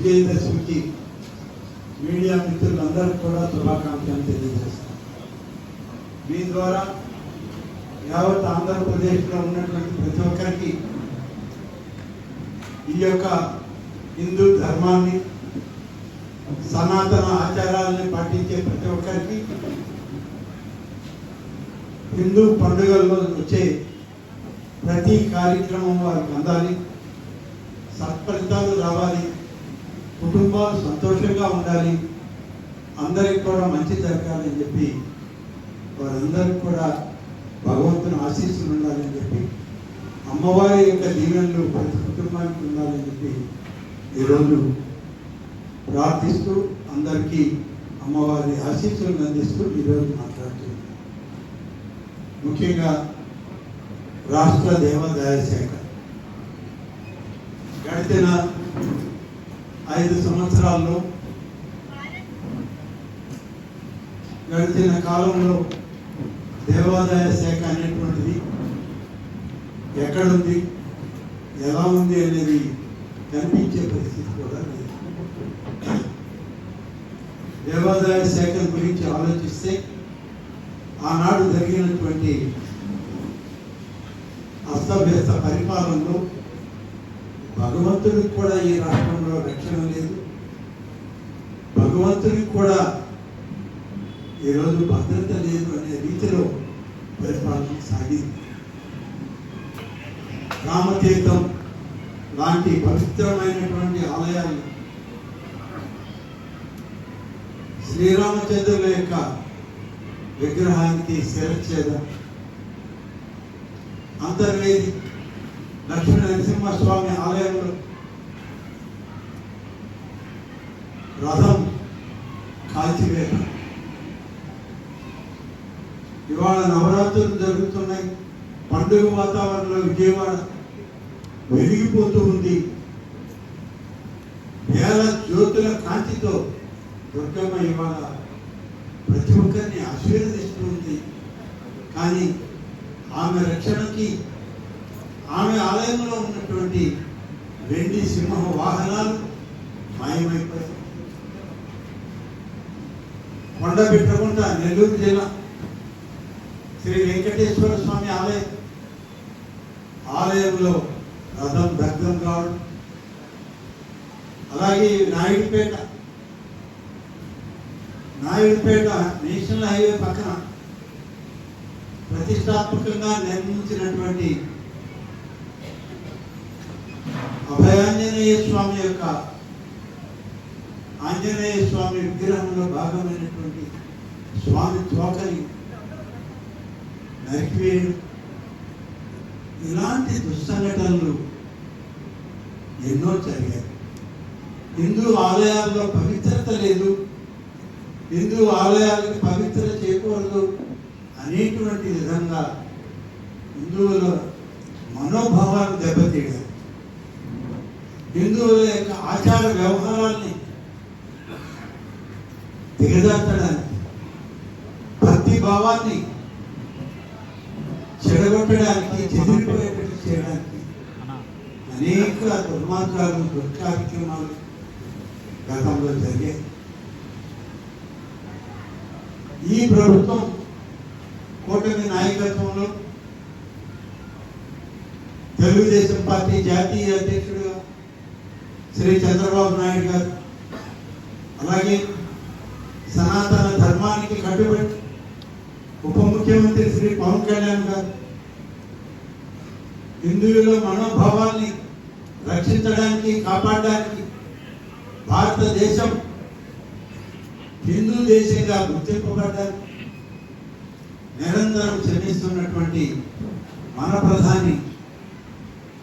విజయదశమికి media మిత్రులందరికీ కూడా శుభాకాంక్షలు తెలియజేస్తాను. మీ ద్వారా యావత్ ఆంధ్రప్రదేశ్లో ఉన్నటువంటి ప్రతి ఒక్కరికి ఈ యొక్క హిందూ ధర్మాన్ని, సనాతన ఆచారాలని పాటించే ప్రతి ఒక్కరికి హిందూ పండుగల్లో వచ్చే ప్రతి కార్యక్రమం వారికి అందాలి, సత్ఫలితాలు రావాలి, కుటుంబాలు సంతోషంగా ఉండాలి, అందరికి కూడా మంచి జరగాలని చెప్పి వారందరికీ కూడా భగవంతుని ఆశీస్సులు ఉండాలని చెప్పి, అమ్మవారి యొక్క దీవెనలు ప్రతి కుటుంబానికి ఉండాలని చెప్పి ఈరోజు ప్రార్థిస్తూ అందరికీ అమ్మవారి ఆశీస్సులను అందిస్తూ ఈరోజు మాట్లాడుతున్నాను. ముఖ్యంగా రాష్ట్ర దేవాదాయ శాఖ గడిచిన 5 సంవత్సరాల్లో గడిచిన కాలంలో దేవాదాయ శాఖ అనేటువంటిది ఎక్కడుంది, ఎలా ఉంది అనేది కనిపించే పరిస్థితి కూడా లేదు. దేవాదాయ శాఖ గురించి ఆలోచిస్తే ఆనాడు జరిగినటువంటి అస్తవ్యస్త పరిపాలనలో భగవంతుడికి కూడా ఈ రాష్ట్రంలో రక్షణ లేదు, భగవంతుడికి కూడా ఈరోజు భద్రత లేదు అనే రీతిలో పరిపాలన సాగింది. రామతీర్థం లాంటి పవిత్రమైనటువంటి ఆలయాలు, శ్రీరామచంద్రుల యొక్క విగ్రహానికి శిరచ్ఛేదం, అంతర్వేది లక్ష్మీ నరసింహస్వామి ఆలయంలో రథం కాల్చివేత, ఇవాళ నవరాత్రులు జరుగుతున్నాయి, పండుగ వాతావరణంలో విజయవాడ వెలిగిపోతూ ఉంది. వేల జ్యోతుల కాంతితో దుర్గమ్మ ఇవాళ ప్రతి ఒక్కరిని ఆశీర్వదిస్తూ ఉంది. కానీ ఆమె రక్షణకి, ఆమె ఆలయంలో ఉన్నటువంటి వెండి సింహ వాహనాలు మాయమైపోయాయి. కొండబిట్రగుంట నెల్లూరు జిల్లా శ్రీ వెంకటేశ్వర స్వామి ఆలయంలో రథం దగ్ధం కావడం, అలాగే నాయుడుపేట నేషనల్ హైవే పక్కన ప్రతిష్టాత్మకంగా నిర్మించినటువంటి అభయాంజనేయ స్వామి యొక్క ఆంజనేయ స్వామి విగ్రహంలో భాగమైనటువంటి స్వామి తోకని నరికివేయడం, ఇలాంటి దుస్సంఘటనలు ఎన్నో జరిగాయి. హిందూ ఆలయాల్లో పవిత్రత లేదు, హిందూ ఆలయాలకు పవిత్రత చేయకూడదు అనేటువంటి విధంగా హిందువుల మనోభావాలు దెబ్బతీయడం, హిందువుల యొక్క ఆచార వ్యవహారాల్ని దిగజార్చడానికి, భక్తి భావాన్ని చెడగొట్టడానికి, చెదిరిపోయేటట్టు చేయడానికి అనేక దుర్మార్గాలు, దుర్కార్యక్రమాలు గతంలో జరిగాయి. ఈ ప్రభుత్వం కూటమి నాయకత్వంలో తెలుగుదేశం పార్టీ జాతీయ అధ్యక్షుడుగా శ్రీ చంద్రబాబు నాయుడు గారు, అలాగే సనాతన ధర్మానికి కట్టుబడి ఉప ముఖ్యమంత్రి శ్రీ పవన్ కళ్యాణ్ గారు హిందువుల మనోభావాల్ని రక్షించడానికి, కాపాడడానికి భారతదేశం హిందూ దేశంగా గుర్తింపబడ్డానికి నిరంతరం శ్రమిస్తున్నటువంటి మన ప్రధాని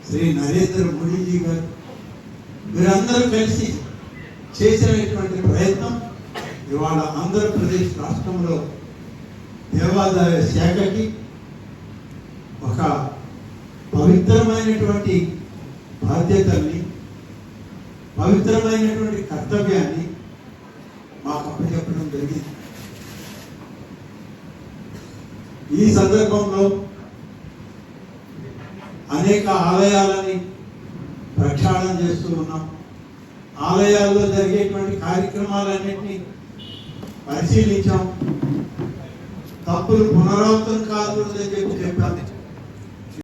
శ్రీ నరేంద్ర మోడీజీ గారు, మీరందరూ కలిసి చేసినటువంటి ప్రయత్నం ఇవాళ ఆంధ్రప్రదేశ్ రాష్ట్రంలో దేవాదాయ శాఖకి ఒక పవిత్రమైనటువంటి బాధ్యతల్ని, పవిత్రమైనటువంటి కర్తవ్యాన్ని మాకు అప్పచెప్పడం జరిగింది. ఈ సందర్భంలో అనేక ఆలయాలని ప్రక్షాళన చేస్తూ ఉన్నాం. ఆలయాల్లో జరిగేటువంటి కార్యక్రమాలన్నింటినీ పరిశీలించాం. తప్పులు పునరావృతం కాకూడదని చెప్పాను.